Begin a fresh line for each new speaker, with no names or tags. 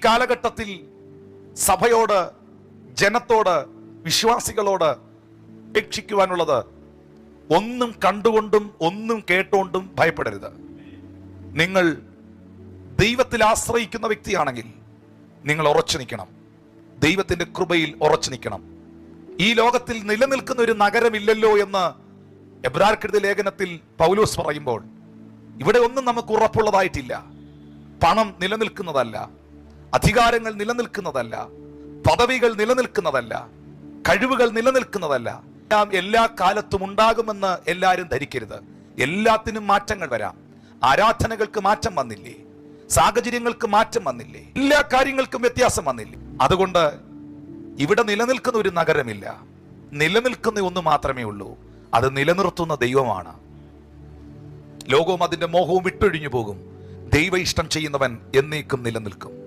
കാലഘട്ടത്തിൽ സഭയോട്, ജനത്തോട്, വിശ്വാസികളോട് അപേക്ഷിക്കുവാനുള്ളത്, ഒന്നും കണ്ടുകൊണ്ടും ഒന്നും കേട്ടുകൊണ്ടും ഭയപ്പെടരുത്. നിങ്ങൾ ദൈവത്തിൽ ആശ്രയിക്കുന്ന വ്യക്തിയാണെങ്കിൽ നിങ്ങൾ ഉറച്ചു നിൽക്കണം. ദൈവത്തിന്റെ കൃപയിൽ ഉറച്ചു നിൽക്കണം. ഈ ലോകത്തിൽ നിലനിൽക്കുന്ന ഒരു നഗരമില്ലല്ലോ എന്ന് എബ്രായർക്കെഴുതിയ ലേഖനത്തിൽ പൗലോസ് പറയുമ്പോൾ, ഇവിടെ ഒന്നും നമുക്ക് ഉറപ്പുള്ളതായിട്ടില്ല. പണം നിലനിൽക്കുന്നതല്ല, അധികാരങ്ങൾ നിലനിൽക്കുന്നതല്ല, പദവികൾ നിലനിൽക്കുന്നതല്ല, കഴിവുകൾ നിലനിൽക്കുന്നതല്ല. എല്ലാ കാലത്തും ഉണ്ടാകുമെന്ന് എല്ലാവരും ധരിക്കരുത്. എല്ലാത്തിനും മാറ്റങ്ങൾ വരാം. ആരാധനകൾക്ക് മാറ്റം വന്നില്ലേ? സാഹചര്യങ്ങൾക്ക് മാറ്റം വന്നില്ലേ? എല്ലാ കാര്യങ്ങൾക്കും വ്യത്യാസം വന്നില്ലേ? അതുകൊണ്ട് ഇവിടെ നിലനിൽക്കുന്ന ഒരു നഗരമില്ല. നിലനിൽക്കുന്ന ഒന്ന് മാത്രമേ ഉള്ളൂ. അത് നിലനിർത്തുന്ന ദൈവമാണ്. ലോകവും അതിന്റെ മോഹവും വിട്ടൊഴിഞ്ഞു പോകും. ദൈവ ഇഷ്ടം ചെയ്യുന്നവൻ എന്നേക്കും നിലനിൽക്കും.